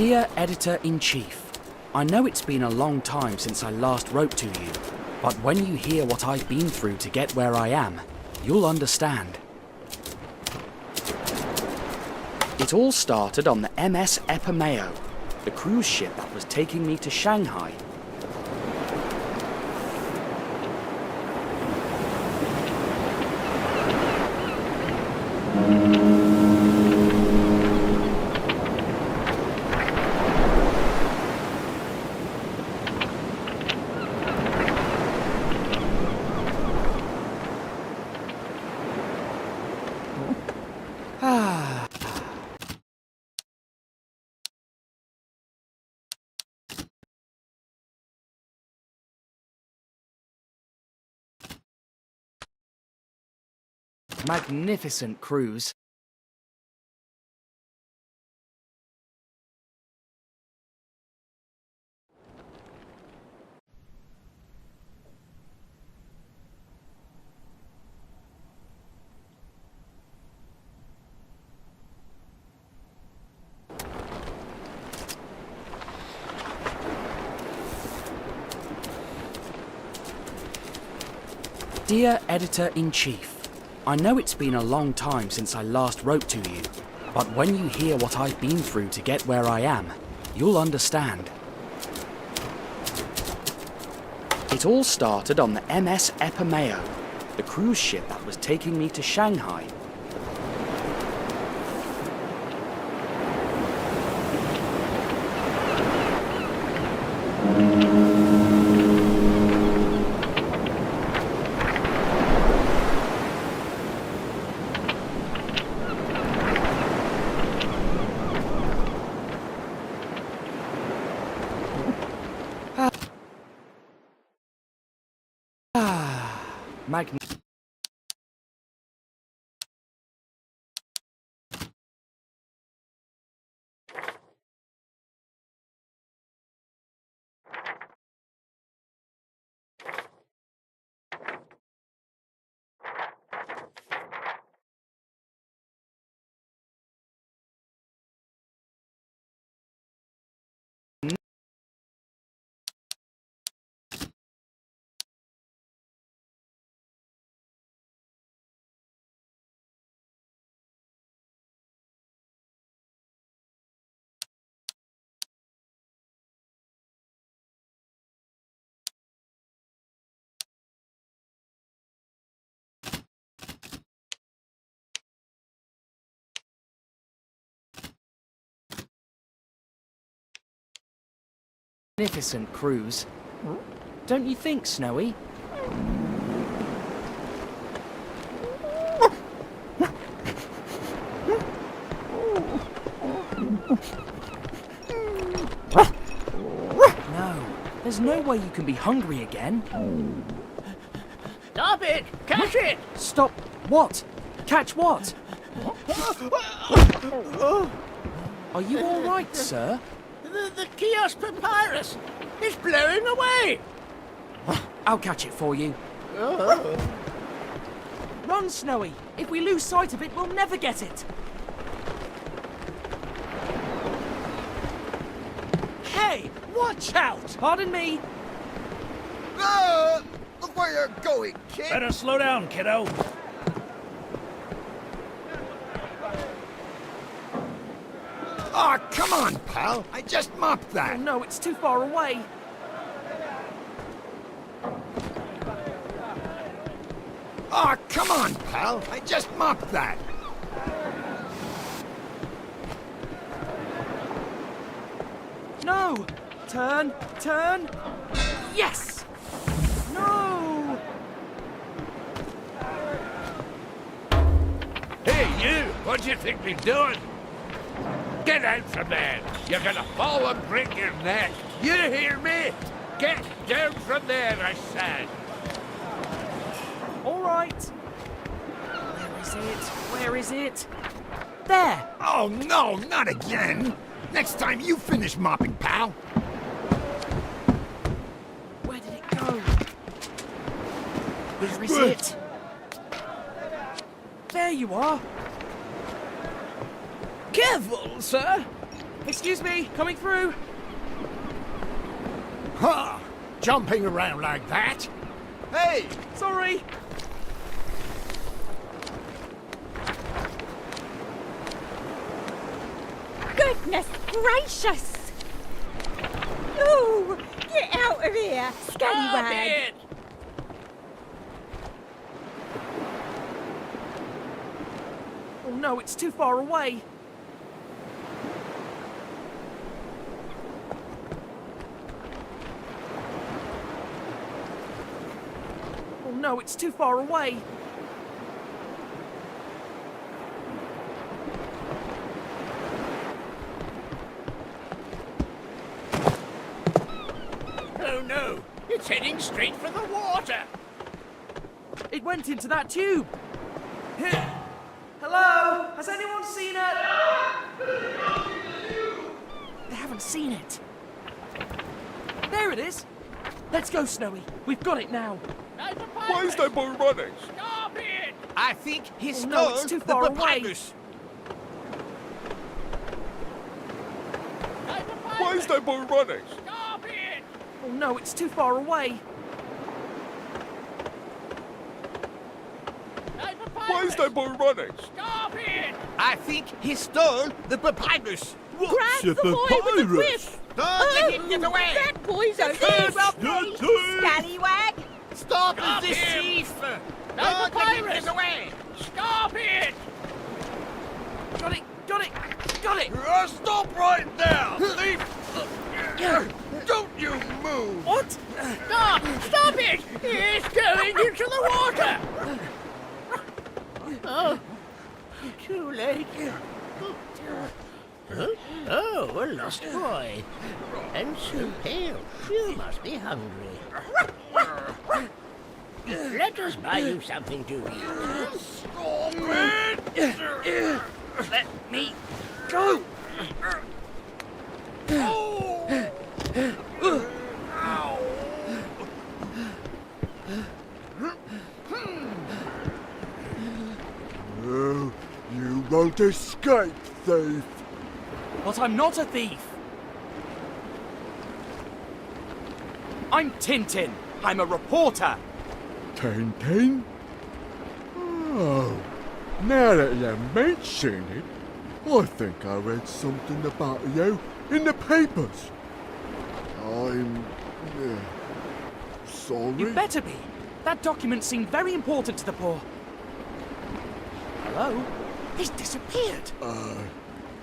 Dear Editor-in-Chief, I know it's been a long time since I last wrote to you, but when you hear what I've been through to get where I am, you'll understand. It all started on the MS Epimeo, the cruise ship that was taking me to Shanghai. Magnificent cruise. Dear Editor-in-Chief, I know it's been a long time since I last wrote to you, but when you hear what I've been through to get where I am, you'll understand. It all started on the MS Epimeo, the cruise ship that was taking me to Shanghai. Magnificent cruise. Don't you think, Snowy? No, there's no way you can be hungry again. Stop it! Catch it! Stop what? Catch what? Are you all right, sir? The Kih-Oskh papyrus is blowing away! I'll catch it for you. Run, Snowy! If we lose sight of it, we'll never get it! Hey! Watch out! Pardon me! Look where you're going, kid! Better slow down, kiddo. Aw, come on, pal! I just mopped Oh that! no, it's too far away! Aw, come on, pal! I just mopped that! No! Turn! Turn! Yes! No! Hey, you! What do you think you're doing? Get out from there! You're gonna fall and break your neck! You hear me? Get down from there, I said! All right. Where is it? Where is it? There! Oh no, not again! Next time you finish mopping, pal! Where did it go? Where is it? There you are! Careful, sir. Excuse me, coming through. Huh! Jumping around like that? Hey! Sorry. Goodness gracious! Ooh, get out of here, scallywag! Oh no, it's too far away. Oh no, it's too far away. Oh no! It's heading straight for the water! It went into that tube. Hello? Has anyone seen it? They haven't seen it. There it is. Let's go, Snowy. We've got it now. Why is that boy running? Stop it! I think he Oh, no, it's too far away. papyrus. Why is that boy running? Stop it! Oh no, it's too far away. Why is that boy running? Stop it! I think he stole the papyrus. Grab the boy with the whip! Don't let him get away! That boy's a Curse thief! Scallywag! Stop Stop this him! thief! No Don't let him papyrus! get away! Stop it! Got it, got it, got it. Stop right there! Thief! Don't you move! What? Stop! Stop it! It's going into the water! Oh, too late. Oh, a lost boy. And so pale. You must be hungry. Let us buy you something to eat. Stop it! Let me go. Oh, you won't escape, thief! But I'm not a thief. I'm Tintin. I'm a reporter. TinTin? Oh, now that you mention it, I think I read something about you in the papers. I'm... sorry? You better be. That document seemed very important to the poor. Hello? He's disappeared.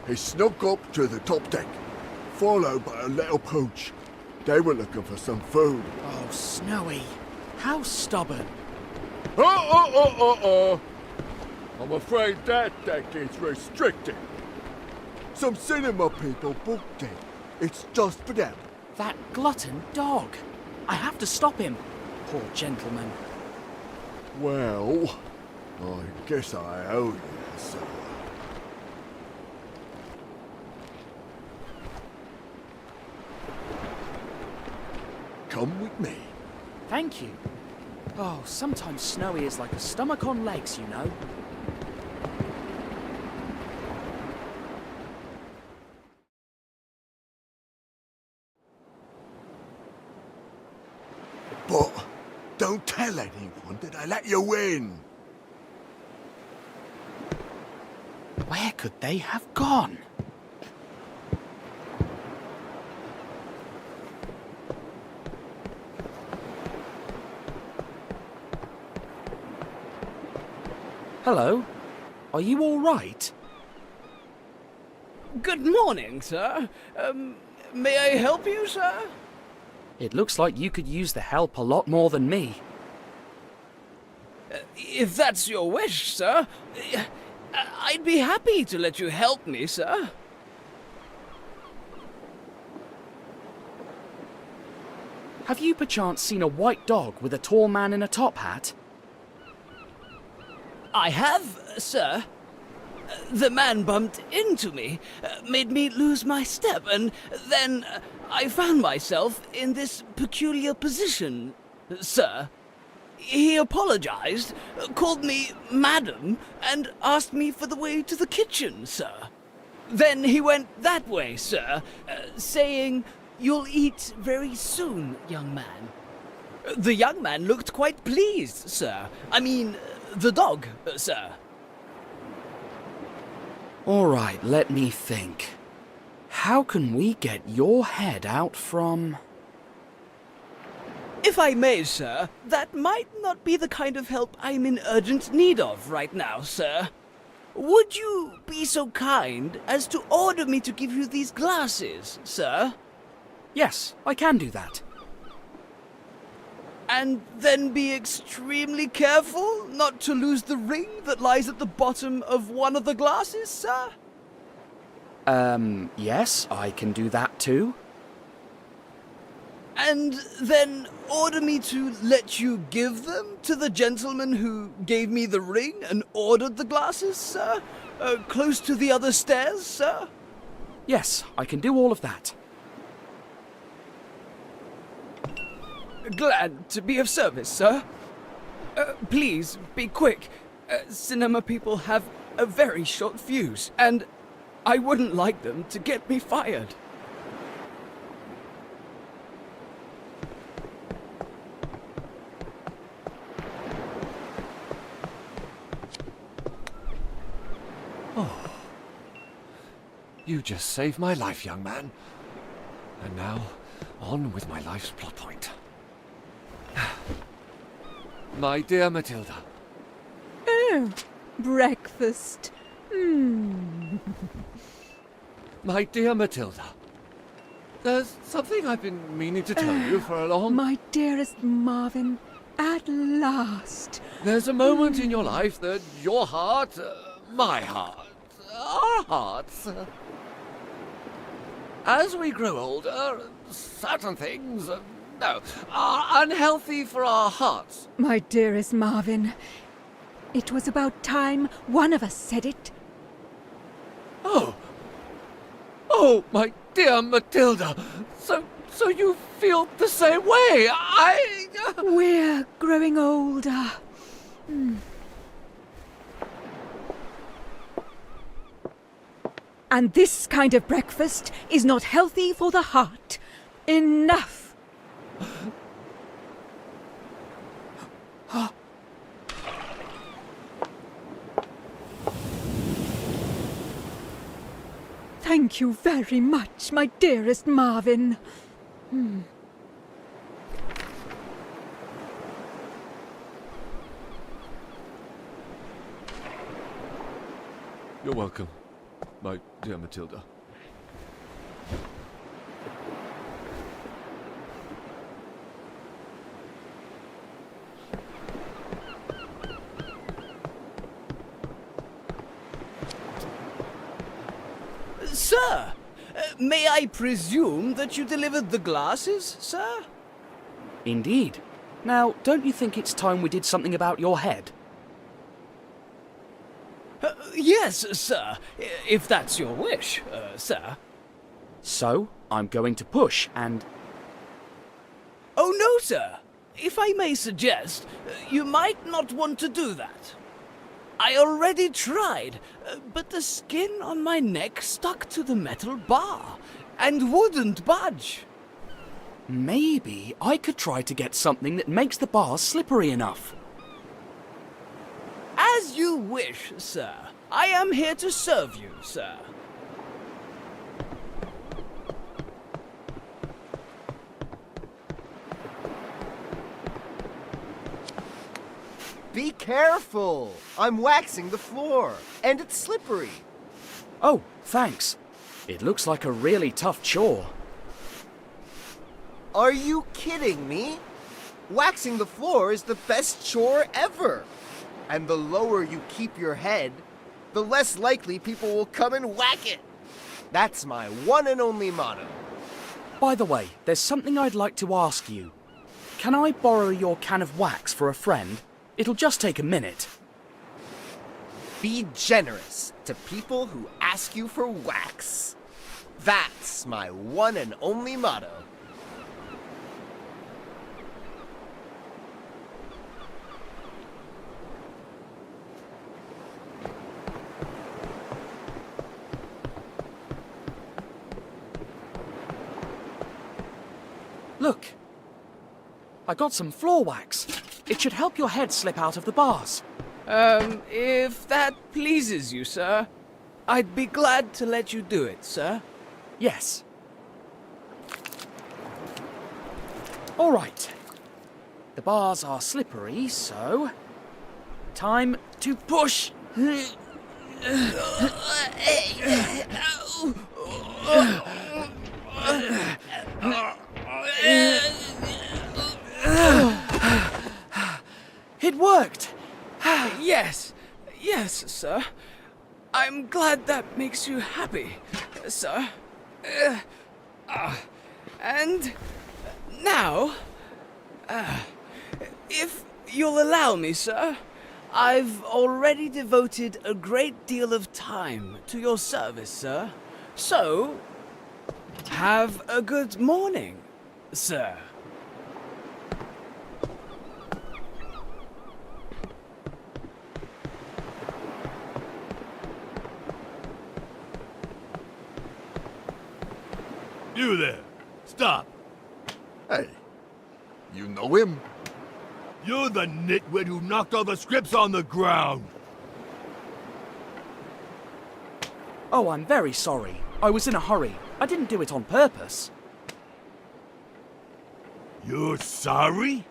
He snuck up to the top deck, followed by a little pooch. They were looking for some food. Oh, Snowy. How stubborn. I'm afraid that deck is restricted. Some cinema people booked it. It's just for them. That glutton dog. I have to stop him. Poor gentleman. Well, I guess I owe you, sir. Come with me. Thank you. Oh, sometimes Snowy is like a stomach on legs, you know. But don't tell anyone that I let you in. Where could they have gone? Hello? Are you all right? Good morning, sir. May I help you, sir? It looks like you could use the help a lot more than me. If that's your wish, sir, I'd be happy to let you help me, sir. Have you perchance seen a white dog with a tall man in a top hat? I have, sir. The man bumped into me, made me lose my step, and then I found myself in this peculiar position, sir. He apologized, called me madam, and asked me for the way to the kitchen, sir. Then he went that way, sir, saying, "You'll eat very soon, young man." The young man looked quite pleased, sir. I mean, the dog, sir. All right, let me think. How can we get your head out from... If I may, sir, that might not be the kind of help I'm in urgent need of right now, sir. Would you be so kind as to order me to give you these glasses, sir? Yes, I can do that. And then be extremely careful not to lose the ring that lies at the bottom of one of the glasses, sir? Yes, I can do that too. And then order me to let you give them to the gentleman who gave me the ring and ordered the glasses, sir? Close to the other stairs, sir? Yes, I can do all of that. Glad to be of service, sir. Please, be quick. Cinema people have a very short fuse, and I wouldn't like them to get me fired. You just saved my life, young man. And now, on with my life's plot point. My dear Matilda. Oh, breakfast. My dear Matilda. There's something I've been meaning to tell you for a long... My dearest Marvin, at last. There's a moment in your life that your heart, my heart, our hearts... as we grow older, certain things, are unhealthy for our hearts. My dearest Marvin, it was about time one of us said it. Oh, my dear Matilda. So you feel the same way. We're growing older. And this kind of breakfast is not healthy for the heart. Enough! Thank you very much, my dearest Marvin. You're welcome, my dear Matilda. Sir, may I presume that you delivered the glasses, sir? Indeed. Now, don't you think it's time we did something about your head? Yes, sir, if that's your wish, sir. So, I'm going to push and... Oh, no, sir. If I may suggest, you might not want to do that. I already tried, but the skin on my neck stuck to the metal bar and wouldn't budge. Maybe I could try to get something that makes the bar slippery enough. As you wish, sir. I am here to serve you, sir. Be careful! I'm waxing the floor, and it's slippery. Oh, thanks. It looks like a really tough chore. Are you kidding me? Waxing the floor is the best chore ever. And the lower you keep your head, the less likely people will come and whack it. That's my one and only motto. By the way, there's something I'd like to ask you. Can I borrow your can of wax for a friend? It'll just take a minute. Be generous to people who ask you for wax. That's my one and only motto. Look. I got some floor wax. It should help your head slip out of the bars. If that pleases you, sir, I'd be glad to let you do it, sir. Yes. All right. The bars are slippery, so... time to push. It worked! Yes, sir. I'm glad that makes you happy, sir. And now, if you'll allow me, sir, I've already devoted a great deal of time to your service, sir. So, have a good morning, sir. You there. Stop. Hey, you know him? You're the nitwit who knocked all the scripts on the ground. Oh, I'm very sorry. I was in a hurry. I didn't do it on purpose. You're sorry?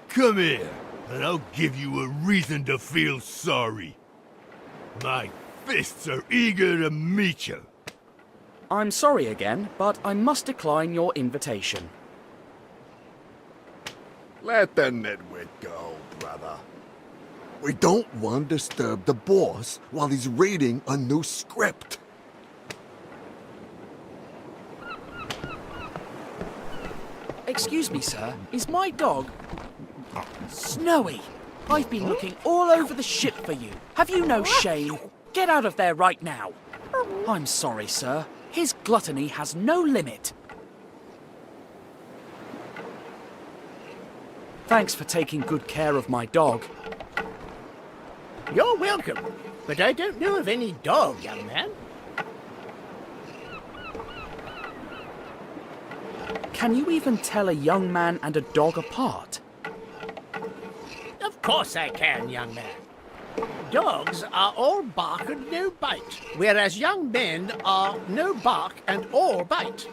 Come here, and I'll give you a reason to feel sorry. My fists are eager to meet you. I'm sorry again, but I must decline your invitation. Let the nitwit go, brother. We don't want to disturb the boss while he's reading a new script. Excuse me, sir. Is my dog... Snowy? I've been looking all over the ship for you. Have you no shame? Get out of there right now. I'm sorry, sir. His gluttony has no limit. Thanks for taking good care of my dog. You're welcome, but I don't know of any dog, young man. Can you even tell a young man and a dog apart? Of course I can, young man. Dogs are all bark and no bite, whereas young men are no bark and all bite.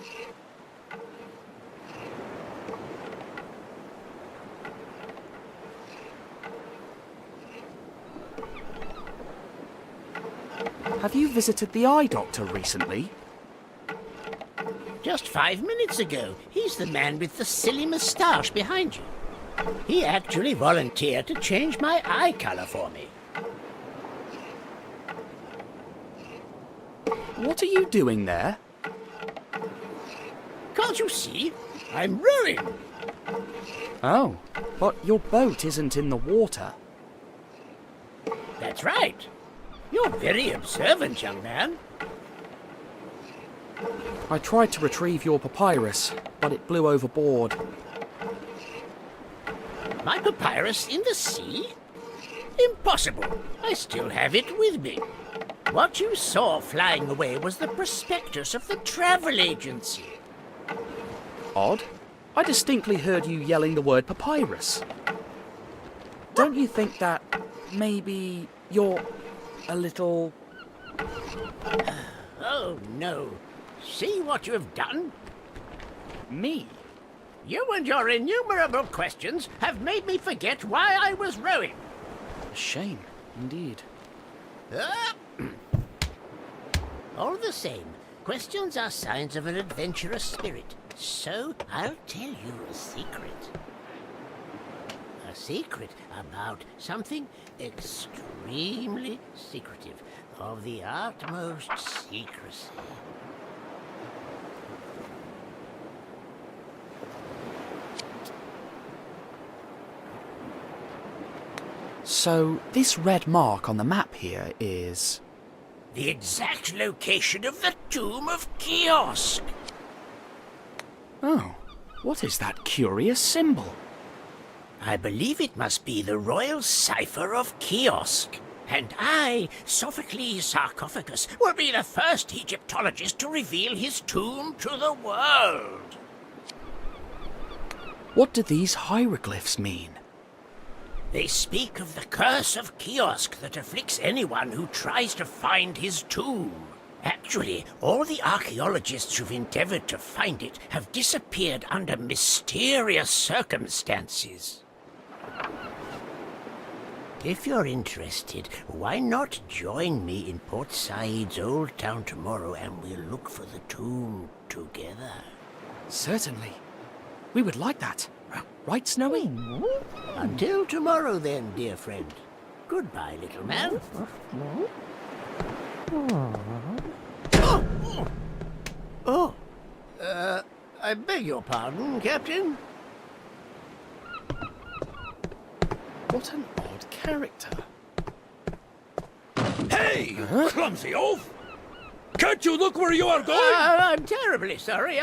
Have you visited the eye doctor recently? Just 5 minutes ago. He's the man with the silly moustache behind you. He actually volunteered to change my eye color for me. What are you doing there? Can't you see? I'm rowing. Oh, but your boat isn't in the water. That's right. You're very observant, young man. I tried to retrieve your papyrus, but it blew overboard. My papyrus in the sea? Impossible. I still have it with me. What you saw flying away was the prospectus of the travel agency. Odd. I distinctly heard you yelling the word papyrus. Don't you think that maybe you're a little... Oh, no. See what you have done? Me? You and your innumerable questions have made me forget why I was rowing. A shame, indeed. All the same, questions are signs of an adventurous spirit. So I'll tell you a secret. A secret about something extremely secretive, of the utmost secrecy. So, this red mark on the map here is... The exact location of the tomb of Kih-Oskh. Oh, what is that curious symbol? I believe it must be the royal cipher of Kih-Oskh. And I, Sophocles Sarcophagus, will be the first Egyptologist to reveal his tomb to the world. What do these hieroglyphs mean? They speak of the curse of Kih-Oskh that afflicts anyone who tries to find his tomb. Actually, all the archaeologists who've endeavored to find it have disappeared under mysterious circumstances. If you're interested, why not join me in Port Said's old town tomorrow and we'll look for the tomb together? Certainly. We would like that. Right, Snowy? Until tomorrow then, dear friend. Goodbye, little man. I beg your pardon, Captain. What an odd character. Hey, you clumsy oaf! Can't you look where you are going? I'm terribly sorry.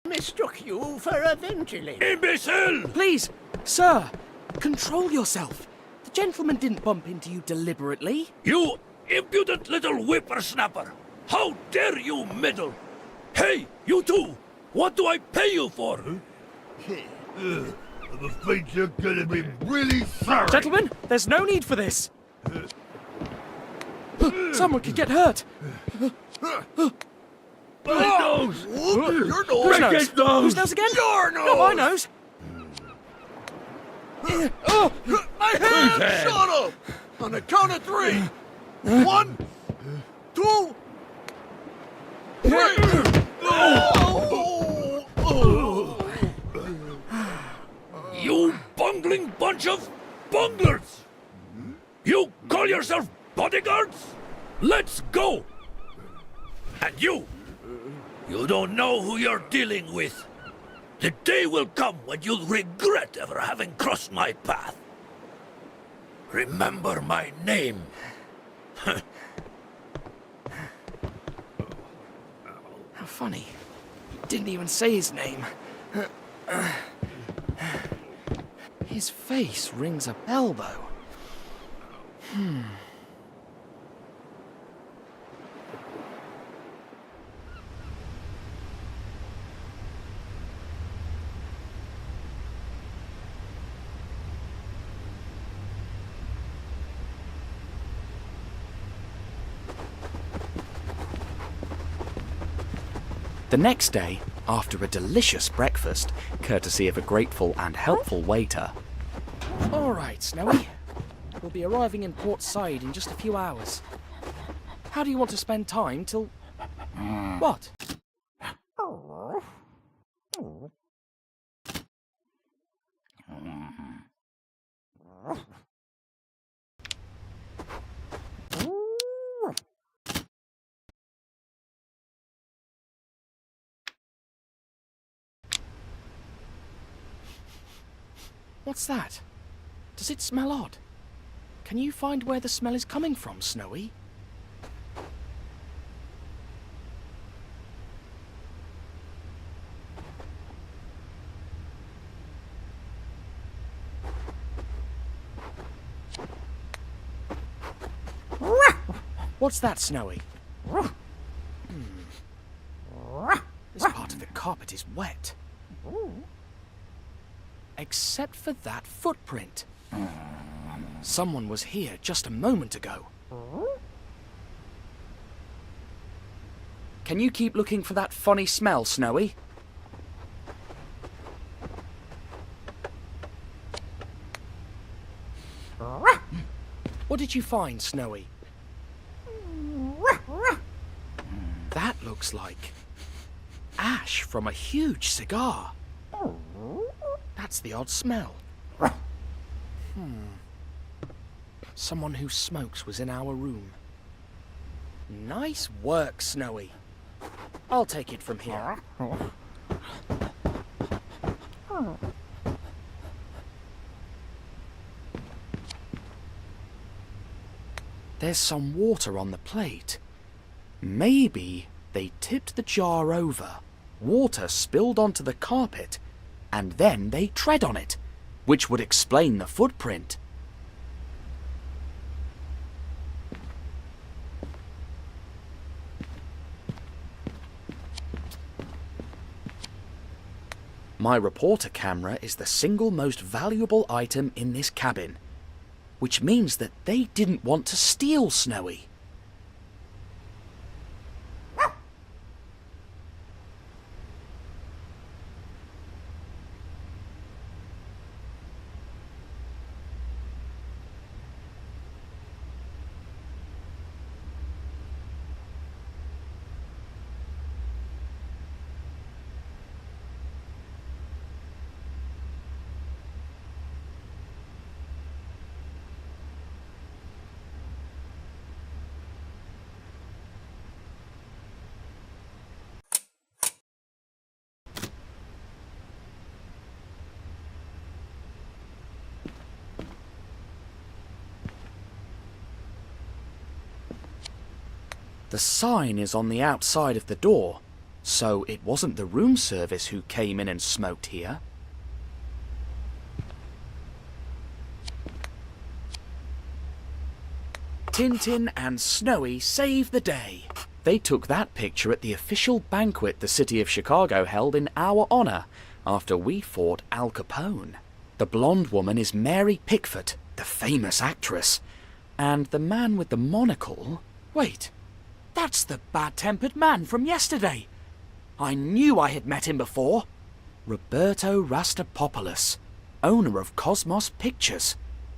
Mistook you for a ventilator. Imbecile! Please, sir, control yourself. The gentleman didn't bump into you deliberately. You impudent little whippersnapper! How dare you meddle? Hey, you two! What do I pay you for? I'm afraid you're gonna be really sorry. Gentlemen, there's no need for this. Someone could get hurt. My nose! Your nose! Whose nose? His nose! Whose nose again? Your nose! Not my nose. My hand! Shut up! On the count of 3. 1, 2, 3. You bungling bunch of bunglers! You call yourself bodyguards? Let's go! And you don't know who you're dealing with. The day will come when you'll regret ever having crossed my path. Remember my name. How funny. Didn't even say his name. His face rings a bell, though. The next day, after a delicious breakfast, courtesy of a grateful and helpful waiter. All right, Snowy. We'll be arriving in Port Said in just a few hours. How do you want to spend time till... What? What's that? Does it smell odd? Can you find where the smell is coming from, Snowy? What's that, Snowy? This part of the carpet is wet. Except for that footprint. Someone was here just a moment ago. Can you keep looking for that funny smell, Snowy? What did you find, Snowy? looks like? Ash from a huge cigar. That's the odd smell. Someone who smokes was in our room. Nice work, Snowy. I'll take it from here. There's some water on the plate. Maybe they tipped the jar over, water spilled onto the carpet, and then they tread on it, which would explain the footprint. My reporter camera is the single most valuable item in this cabin, which means that they didn't want to steal Snowy. The sign is on the outside of the door, so it wasn't the room service who came in and smoked here. Tintin and Snowy save the day. They took that picture at the official banquet the city of Chicago held in our honor after we fought Al Capone. The blonde woman is Mary Pickford, the famous actress, and the man with the monocle... Wait, that's the bad-tempered man from yesterday. I knew I had met him before. Roberto Rastapopoulos, owner of Cosmos Pictures,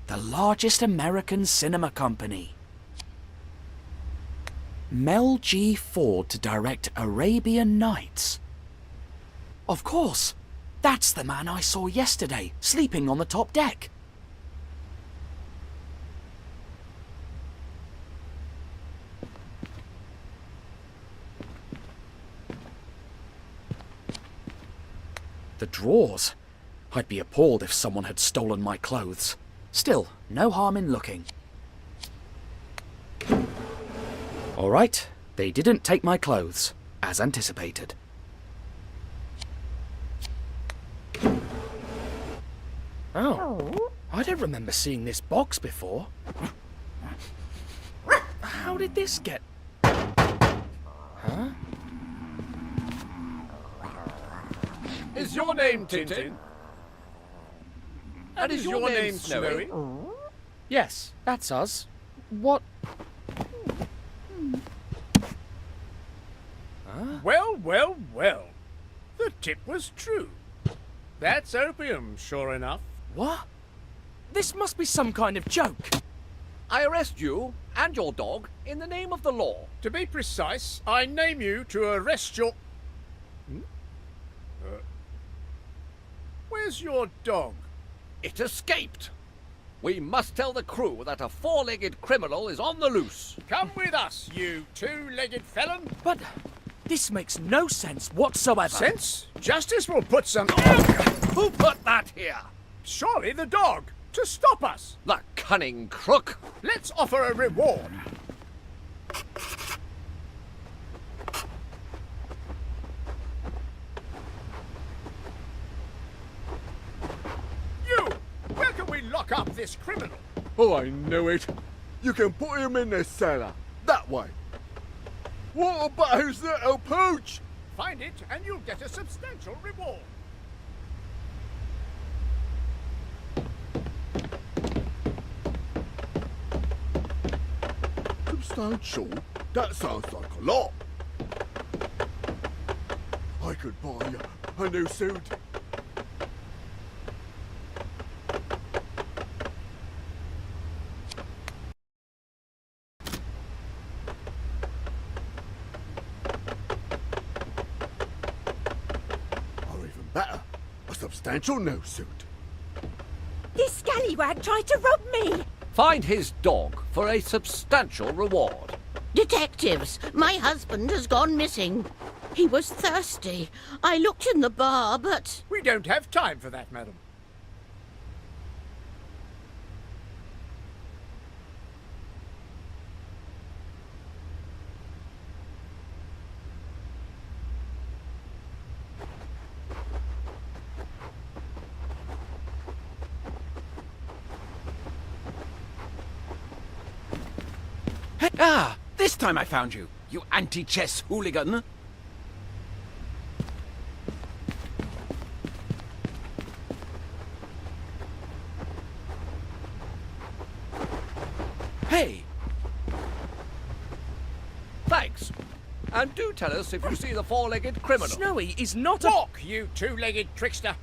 the largest American cinema company. Mel G. Ford to direct Arabian Nights. Of course, that's the man I saw yesterday, sleeping on the top deck. The drawers. I'd be appalled if someone had stolen my clothes. Still, no harm in looking. All right, they didn't take my clothes, as anticipated. Oh, I don't remember seeing this box before. How did this get... Huh? Is your name Tintin? And is your name Snowy? Yes, that's us. What... Huh? Well, well, well. The tip was true. That's opium, sure enough. What? This must be some kind of joke. I arrest you and your dog in the name of the law. To be precise, I name you to arrest your... Where's your dog? It escaped. We must tell the crew that a four-legged criminal is on the loose. Come with us, you two-legged felon. But this makes no sense whatsoever. Sense? Justice will put some... Who put that here? Surely the dog, to stop us. The cunning crook. Let's offer a reward. You! Where can we lock up this criminal? Oh, I knew it. You can put him in the cellar. That way. What about his little pooch? Find it and you'll get a substantial reward. Substantial? That sounds like a lot. I could buy a new suit. Better. A substantial no suit. This scallywag tried to rob me! Find his dog for a substantial reward. Detectives, my husband has gone missing. He was thirsty. I looked in the bar, but... We don't have time for that, madam. Ah! This time I found you, you anti-chess hooligan. Hey! Thanks. And do tell us if you see the four-legged criminal. Snowy is not a... Walk, you two-legged trickster!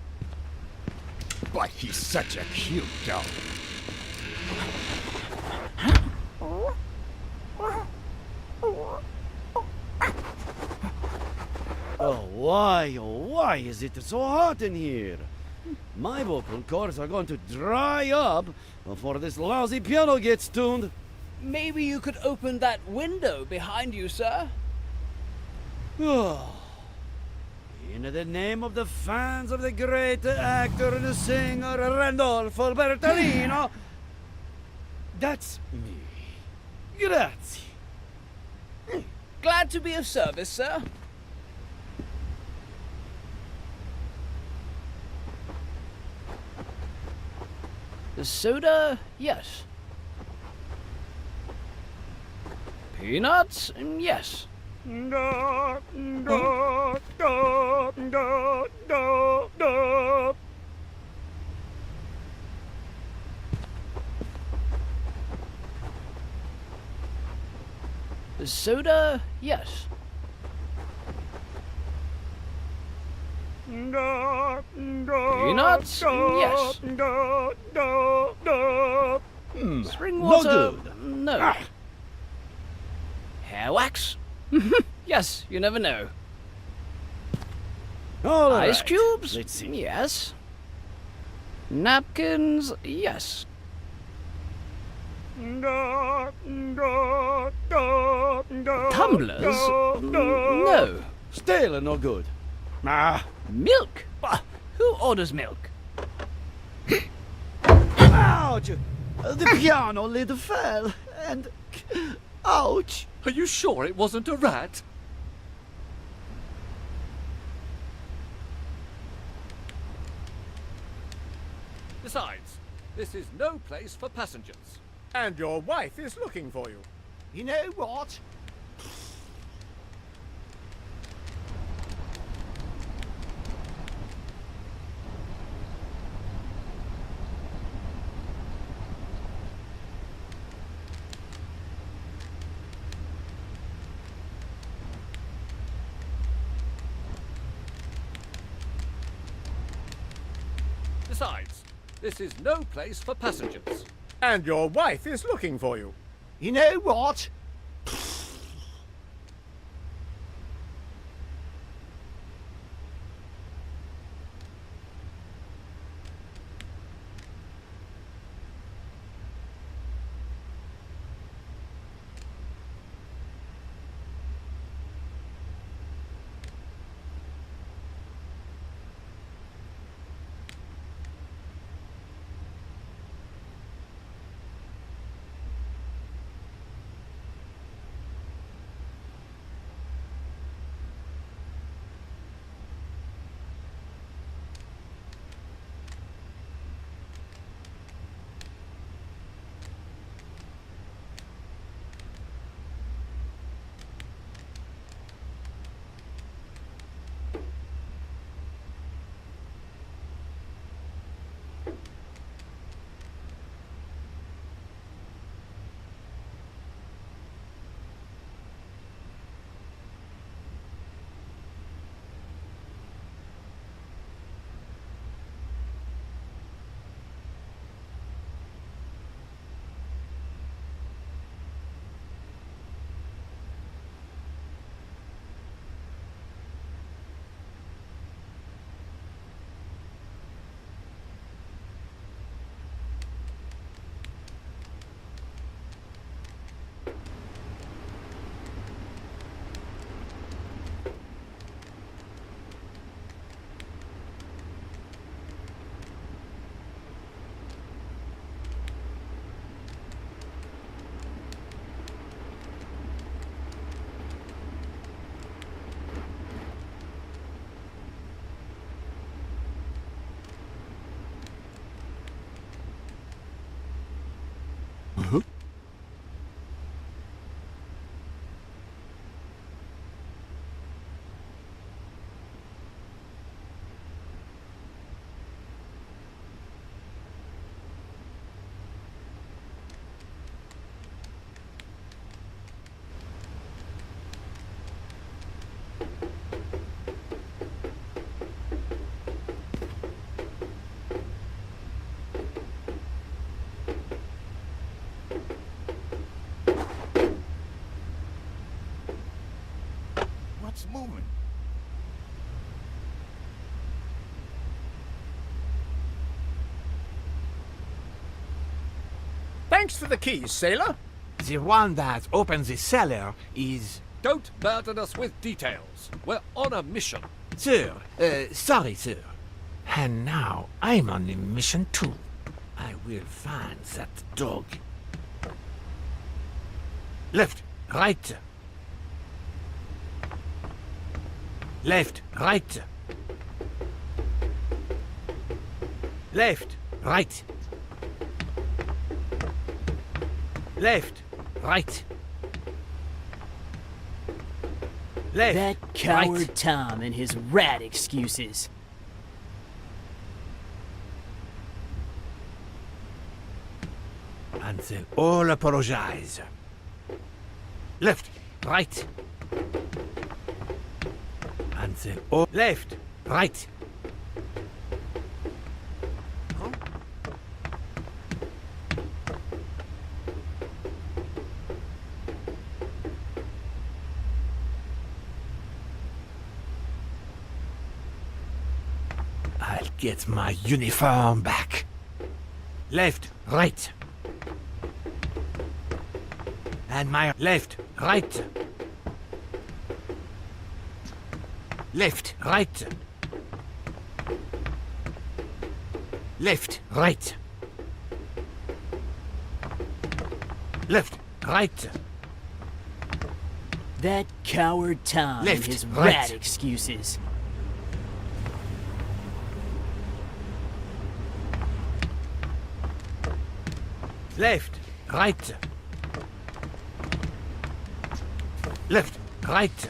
But he's such a cute dog. Oh, why is it so hot in here? My vocal cords are going to dry up before this lousy piano gets tuned. Maybe you could open that window behind you, sir? Oh. In the name of the fans of the great actor and singer Randolfo Bertolino, that's me. Grazie. Glad to be of service, sir. The soda, yes. Peanuts, yes. The soda, yes. Peanuts, yes. Spring water, no. Hair wax? Yes, you never know. All Ice right, cubes? let's see. Yes. Napkins? Yes. Tumblers? No. Still no good. Milk? Bah, who orders milk? Ouch! The piano lid fell, and... Ouch! Are you sure it wasn't a rat? Besides, this is no place for passengers. And your wife is looking for you. You know what? Besides, this is no place for passengers. And your wife is looking for you. You know what? Thanks for the keys, sailor. The one that opens the cellar is... Don't burden us with details. We're on a mission. Sir, sorry, sir. And now I'm on a mission too. I will find that dog. Left, right. Left, right. Left, right. Left, right. Left, That coward right. Tom and his rat excuses. And they all apologize. Left, right. And they all... Left, right. I'll get my uniform back. Left, right. And my left, right. Left, right. Left, right. Left, right. That coward Tom Left, and his right. rat excuses. Left, right. Left, right.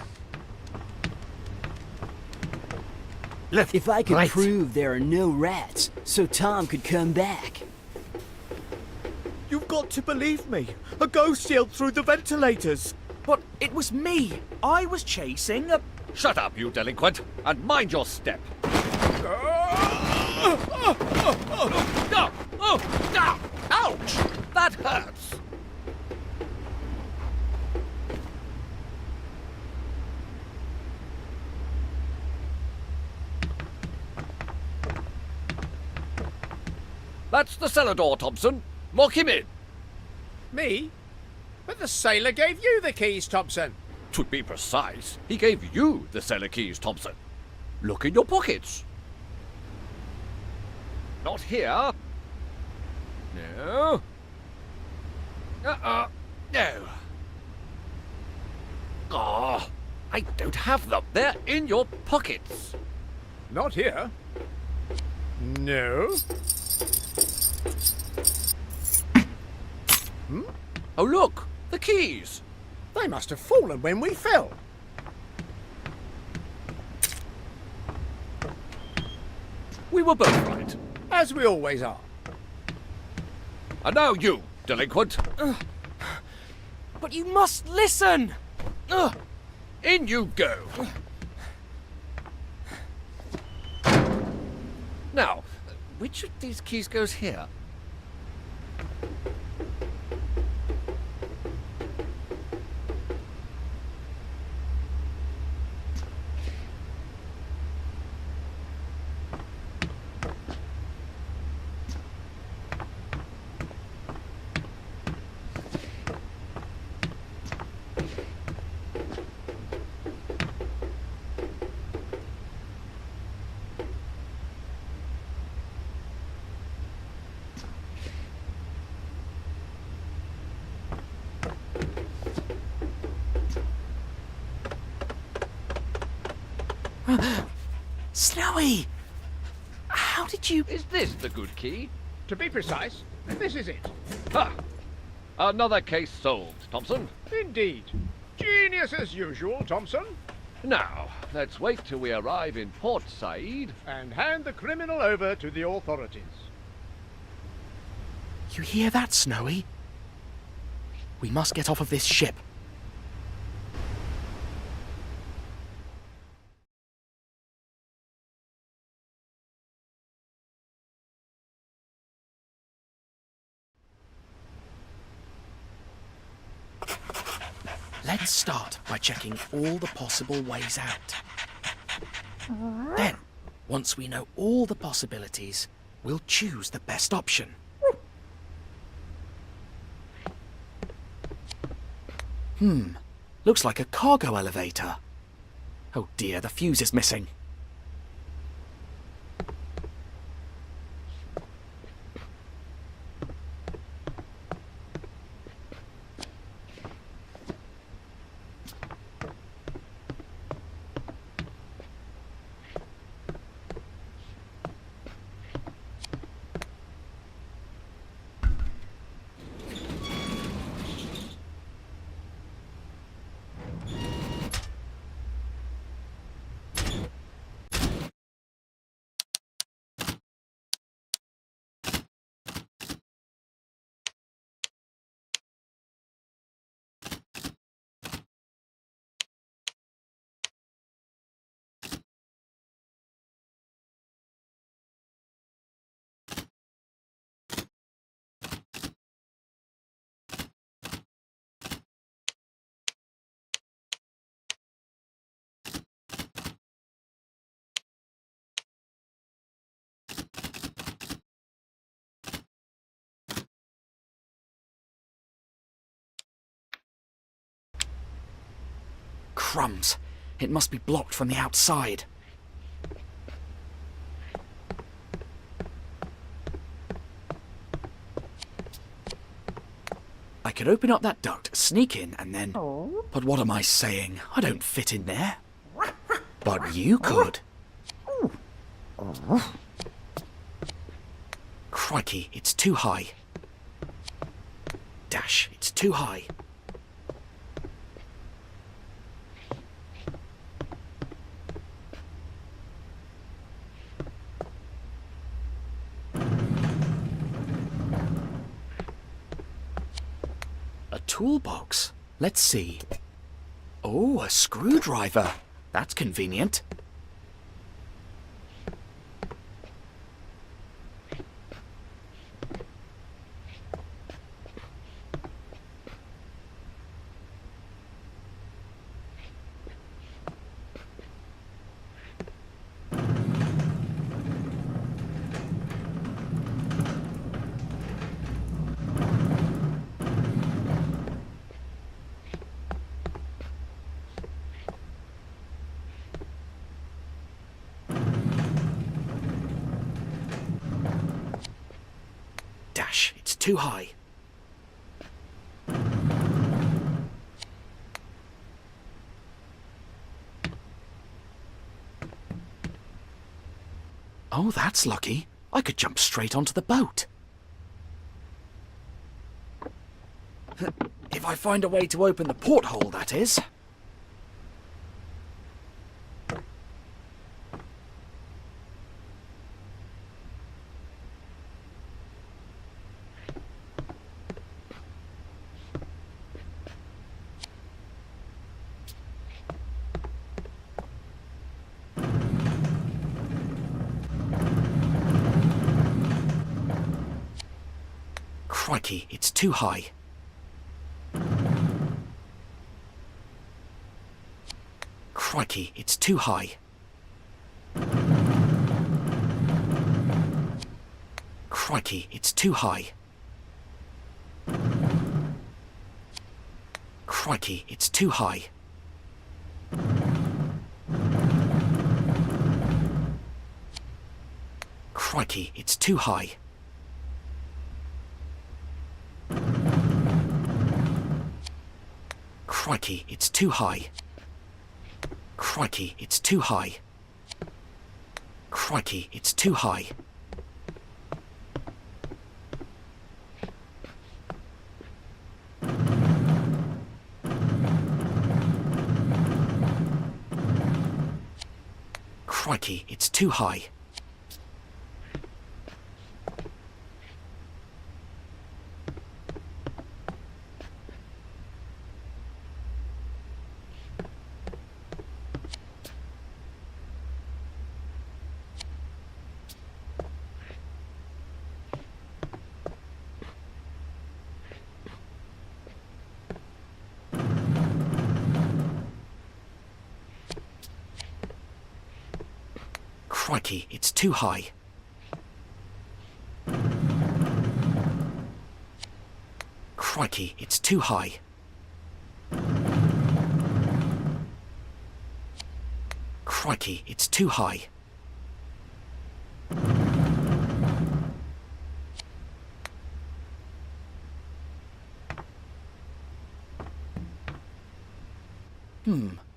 Left, If I could right. prove there are no rats, so Tom could come back. You've got to believe me. A ghost yelled through the ventilators. But it was me. I was chasing a... Shut up, you delinquent, and mind your step. No! Oh! No! Ouch! That hurts! That's the cellar door, Thompson. Lock him in. Me? But the sailor gave you the keys, Thompson. To be precise, he gave you the cellar keys, Thompson. Look in your pockets. Not here. No. No. Oh, I don't have them. They're in your pockets. Not here. No. Oh, look, the keys. They must have fallen when we fell. We were both right. As we always are. And now you, delinquent. But you must listen! In you go. Now, which of these keys goes here? Snowy! How did you... Is this the good key? To be precise, this is it. Ha! Another case solved, Thompson. Indeed. Genius as usual, Thompson. Now, let's wait till we arrive in Port Said. And hand the criminal over to the authorities. You hear that, Snowy? We must get off of this ship. Let's start by checking all the possible ways out. Then, once we know all the possibilities, we'll choose the best option. Looks like a cargo elevator. Oh dear, the fuse is missing. Crumbs. It must be blocked from the outside. I could open up that duct, sneak in, and then... But what am I saying? I don't fit in there. But you could. Crikey, it's too high. Dash, it's too high. Toolbox. Let's see. Oh, a screwdriver. That's convenient. It's too high. Oh, that's lucky. I could jump straight onto the boat. If I find a way to open the porthole, that is. Crikey, it's too high. Crikey, it's too high. Crikey, it's too high. Crikey, it's too high. Crikey, it's too high. Crikey, it's too high. Crikey, it's too high. Crikey, it's too high. Crikey, it's too high. Crikey, it's too high. Crikey, it's too high. Crikey, it's too high.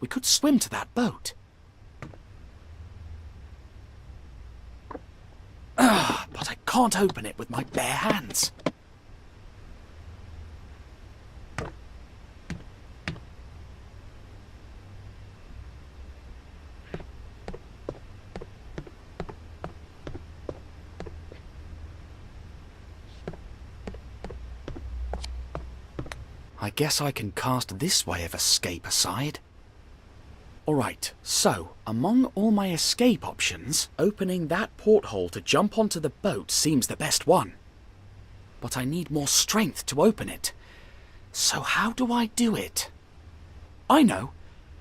We could swim to that boat. But I can't open it with my bare hands. I guess I can cast this way of escape aside. Alright, so, among all my escape options, opening that porthole to jump onto the boat seems the best one. But I need more strength to open it. So how do I do it? I know!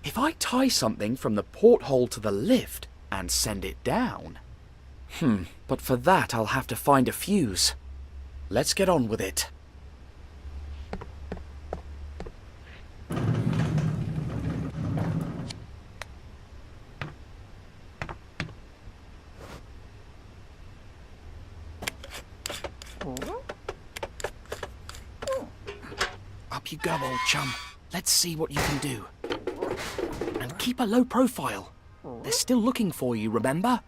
If I tie something from the porthole to the lift and send it down... but for that I'll have to find a fuse. Let's get on with it. Up you go, old chum. Let's see what you can do. And keep a low profile. They're still looking for you, remember?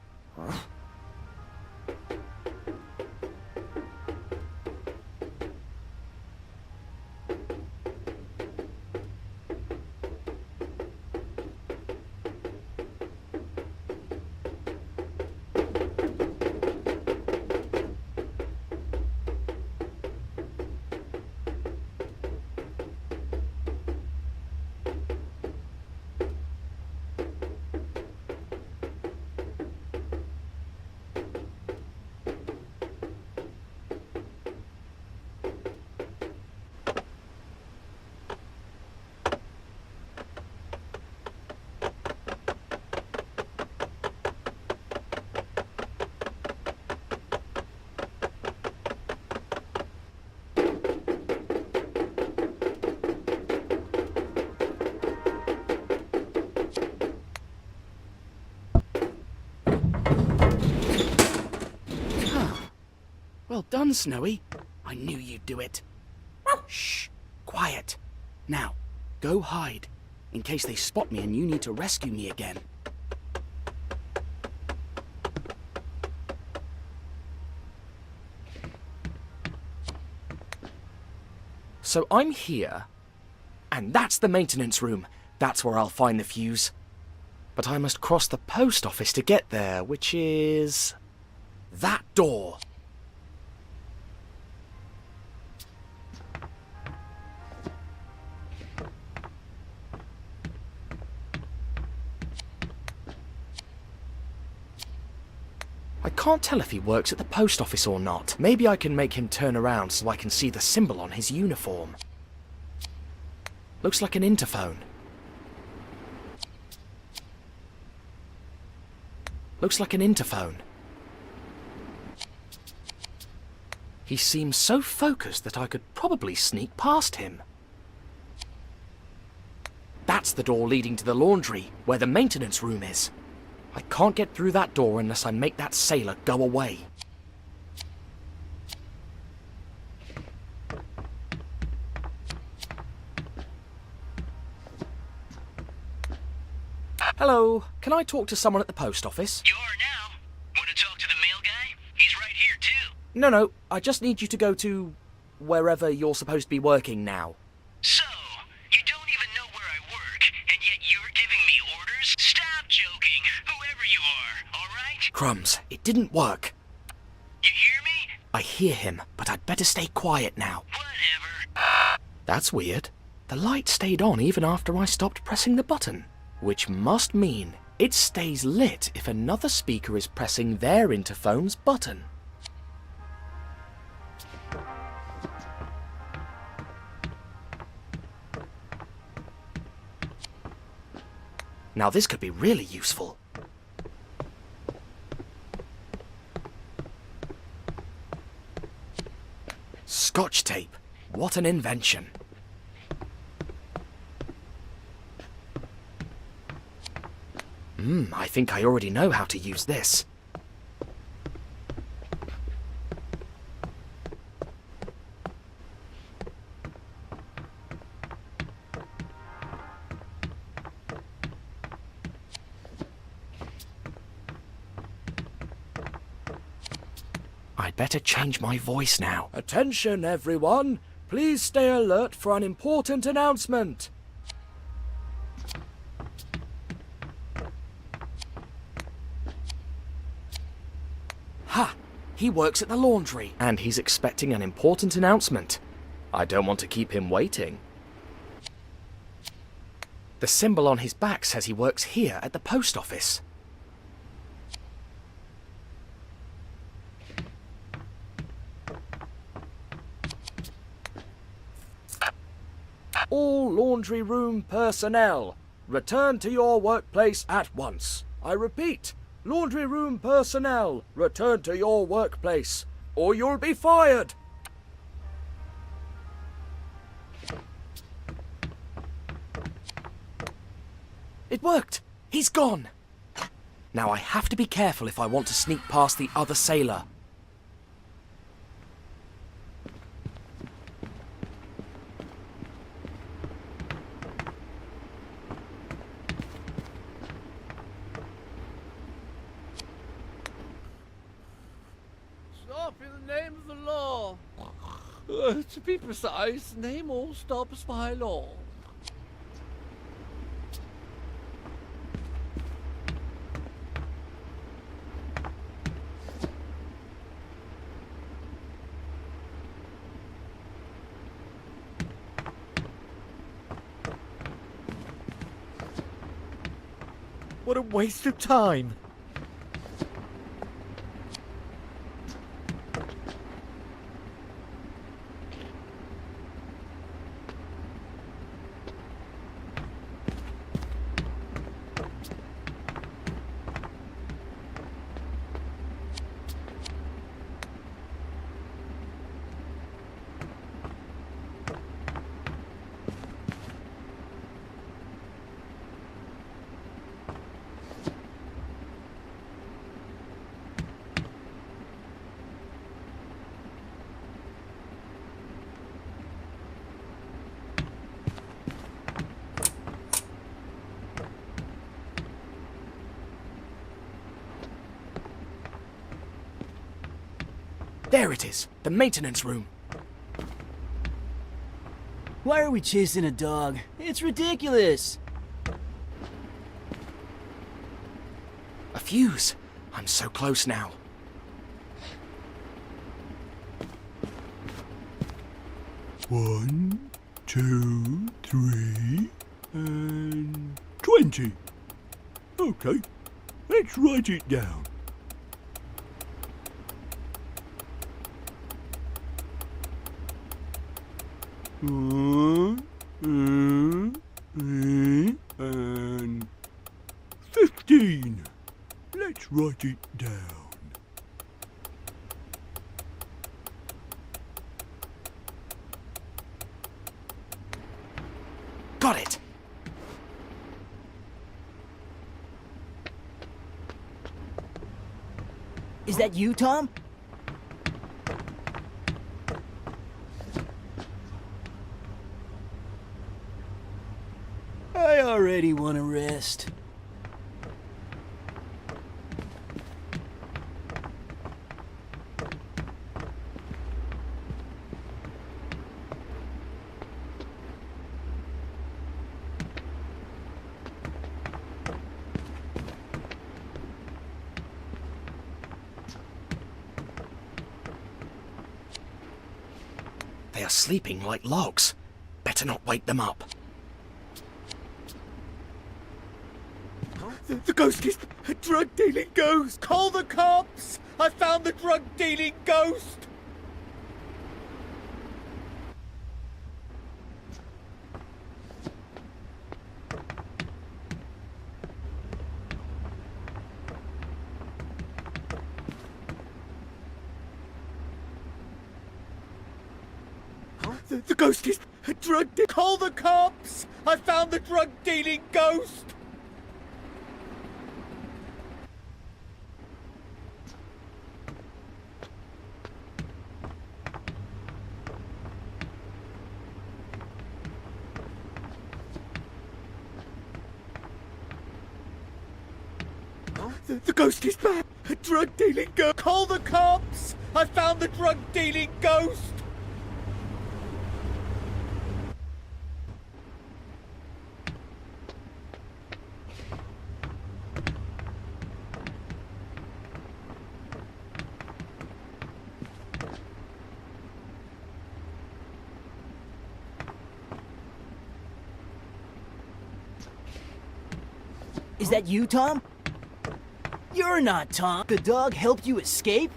Well done, Snowy. I knew you'd do it. Shh! Quiet. Now, go hide, in case they spot me and you need to rescue me again. So I'm here, and that's the maintenance room. That's where I'll find the fuse. But I must cross the post office to get there, which is... that door. I can't tell if he works at the post office or not. Maybe I can make him turn around so I can see the symbol on his uniform. Looks like an interphone. Looks like an interphone. He seems so focused that I could probably sneak past him. That's the door leading to the laundry, where the maintenance room is. I can't get through that door unless I make that sailor go away. Hello, can I talk to someone at the post office? You are now. Want to talk to the mail guy? He's right here, too. No, I just need you to go to... wherever you're supposed to be working now. So, you don't even know where I work, and yet you're giving me orders? Stop joking, whoever you are, alright? Crumbs, it didn't work. You hear me? I hear him, but I'd better stay quiet now. Whatever. That's weird. The light stayed on even after I stopped pressing the button. Which must mean it stays lit if another speaker is pressing their interphone's button. Now this could be really useful. Scotch tape. What an invention. I think I already know how to use this. I'd better change my voice now. Attention, everyone! Please stay alert for an important announcement. Ha! He works at the laundry, and he's expecting an important announcement. I don't want to keep him waiting. The symbol on his back says he works here at the post office. All laundry room personnel, return to your workplace at once. I repeat, laundry room personnel, return to your workplace, or you'll be fired. It worked! He's gone! Now I have to be careful if I want to sneak past the other sailor. Stop in the name of the law. To be precise, name all stops by law. What a waste of time! There it is, the maintenance room. Why are we chasing a dog? It's ridiculous! A fuse. I'm so close now. One, 2, 3, and 20. Okay, let's write it down. And 15. Let's write it down. Got it! Is that you, Tom? I already want to rest. They are sleeping like logs. Better not wake them up. The ghost is a drug-dealing ghost! Call the cops! I found the drug-dealing ghost! The ghost is a drug-dealing... Call the cops! I found the drug-dealing ghost! The ghost is back! A drug-dealing ghost! Call the cops! I found the drug-dealing ghost! Is that you, Tom? You're not Tom. The dog helped you escape?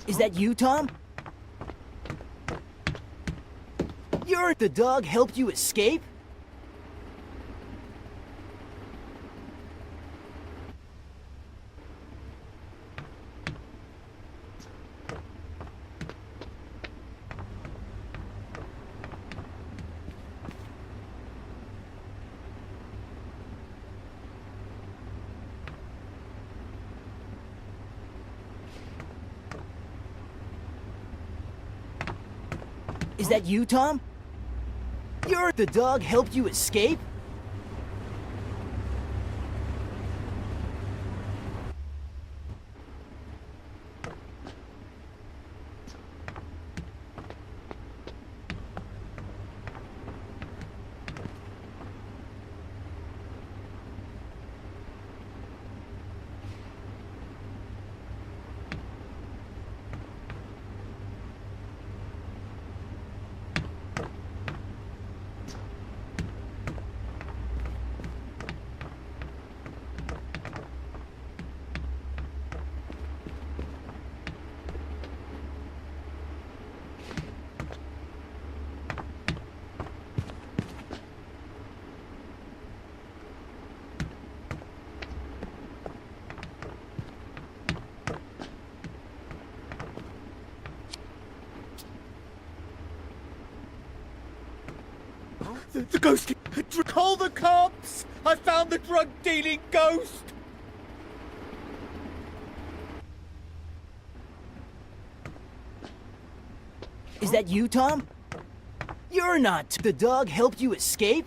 Is that you, Tom? The dog helped you escape? Is that you, Tom? The dog helped you escape? The ghost! Call the cops! I found the drug-dealing ghost! Is that you, Tom? You're not. The dog helped you escape?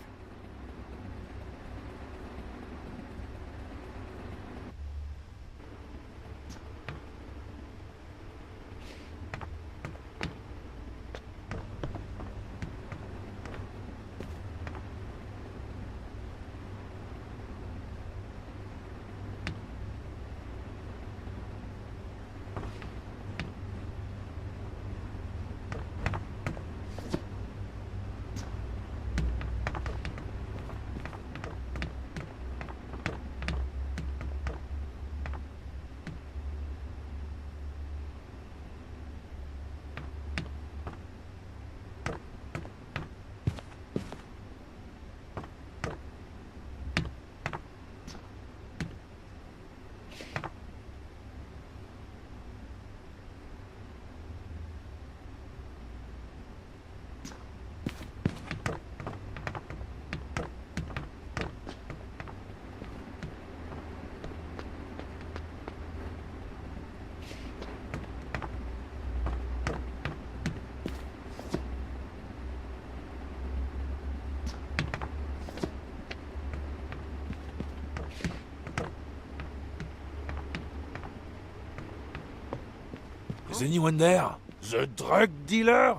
Is anyone there? The drug dealer?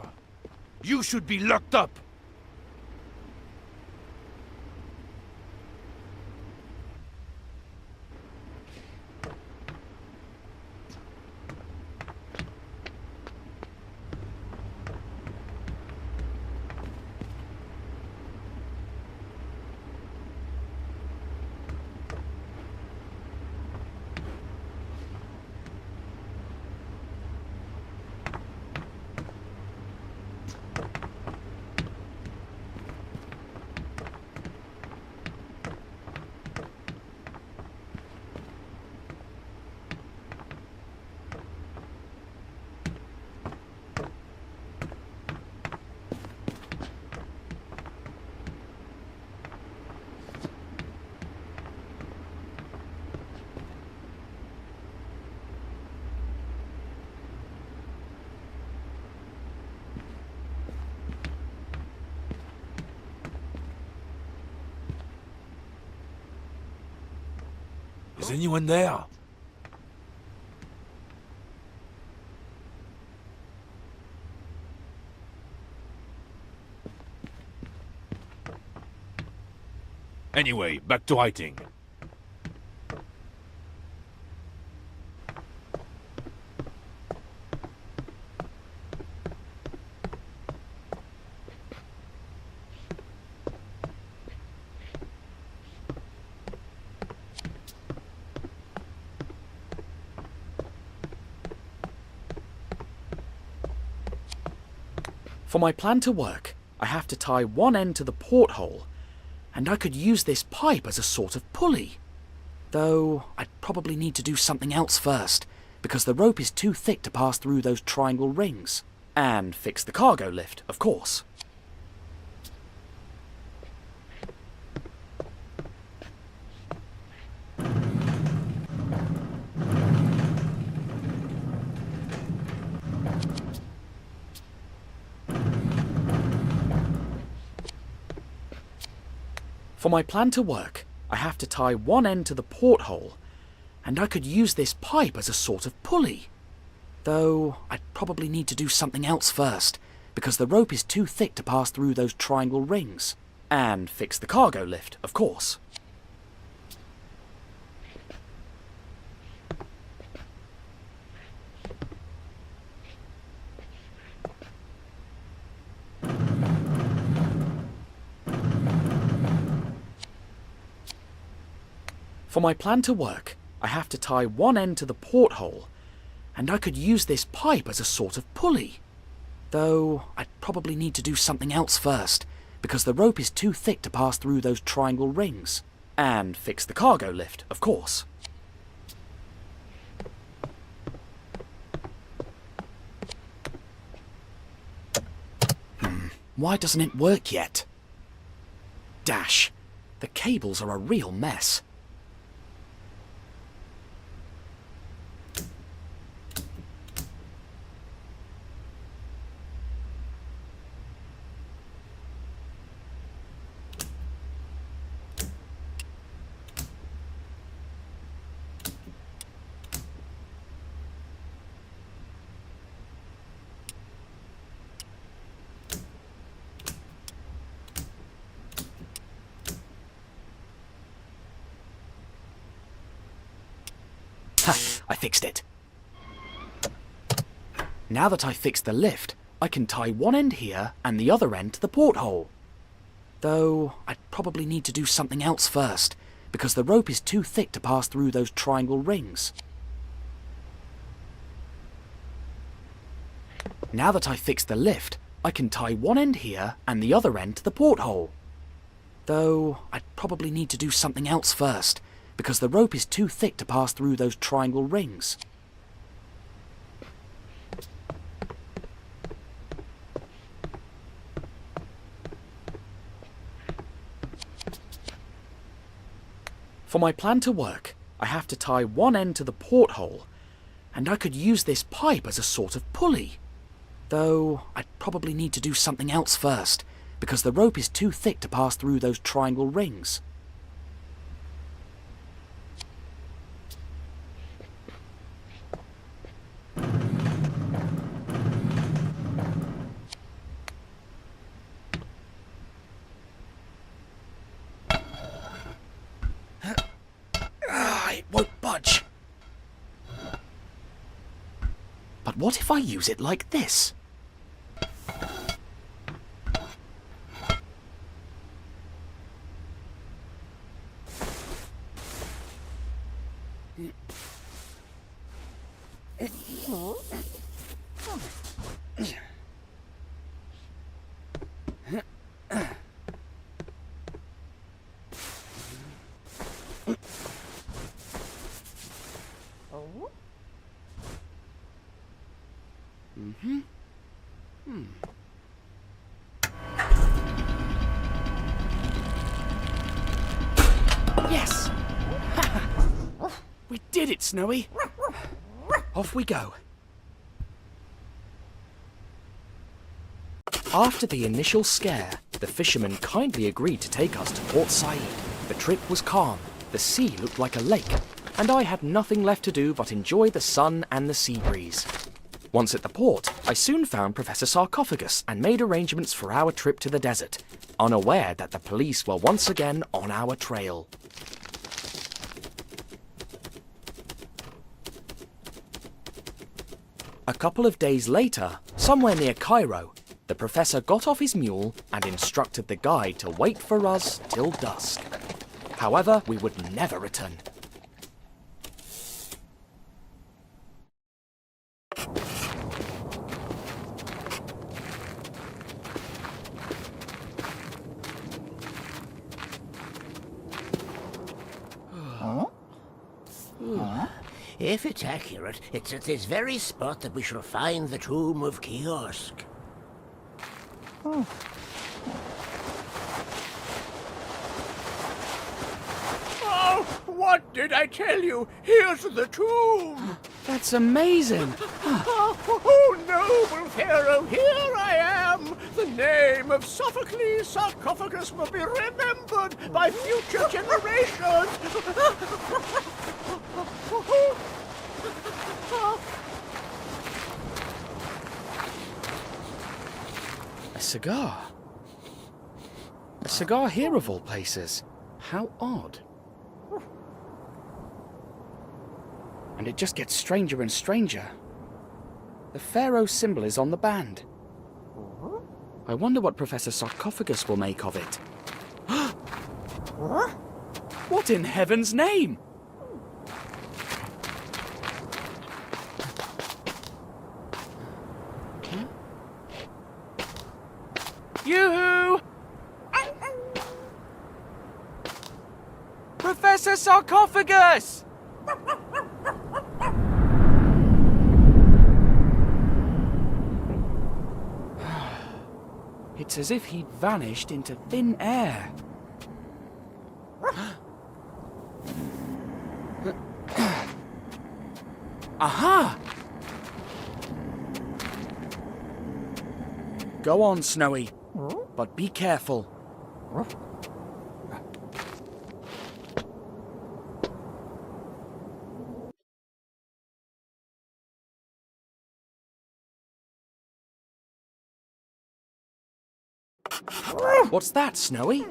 You should be locked up! Is anyone there? Anyway, back to writing. For my plan to work, I have to tie one end to the porthole, and I could use this pipe as a sort of pulley. Though, I'd probably need to do something else first, because the rope is too thick to pass through those triangle rings. And fix the cargo lift, of course. For my plan to work, I have to tie one end to the porthole, and I could use this pipe as a sort of pulley. Though, I'd probably need to do something else first, because the rope is too thick to pass through those triangle rings. And fix the cargo lift, of course. For my plan to work, I have to tie one end to the porthole, and I could use this pipe as a sort of pulley. Though, I'd probably need to do something else first, because the rope is too thick to pass through those triangle rings. And fix the cargo lift, of course. Why doesn't it work yet? Dash. The cables are a real mess. Ha! I fixed it. Now that I fixed the lift, I can tie one end here and the other end to the porthole. Though, I'd probably need to do something else first, because the rope is too thick to pass through those triangle rings. Now that I fixed the lift, I can tie one end here and the other end to the porthole. Though, I'd probably need to do something else first, because the rope is too thick to pass through those triangle rings. For my plan to work, I have to tie one end to the porthole, and I could use this pipe as a sort of pulley. Though, I'd probably need to do something else first, because the rope is too thick to pass through those triangle rings. It won't budge. But what if I use it like this? Yes! We did it, Snowy! Off we go. After the initial scare, the fishermen kindly agreed to take us to Port Said. The trip was calm, the sea looked like a lake, and I had nothing left to do but enjoy the sun and the sea breeze. Once at the port, I soon found Professor Sarcophagus and made arrangements for our trip to the desert, unaware that the police were once again on our trail. A couple of days later, somewhere near Cairo, the professor got off his mule and instructed the guide to wait for us till dusk. However, we would never return. If it's accurate, it's at this very spot that we shall find the tomb of Kih-Oskh. Oh, what did I tell you? Here's the tomb! That's amazing! Oh, noble Pharaoh, here I am! The name of Sophocles Sarcophagus will be remembered by future generations! A cigar? A cigar here of all places. How odd. And it just gets stranger and stranger. The Pharaoh symbol is on the band. I wonder what Professor Sarcophagus will make of it. What in heaven's name? Yoo-hoo! Professor Sarcophagus! It's as if he'd vanished into thin air. Aha! Go on, Snowy, but be careful. What's that, Snowy?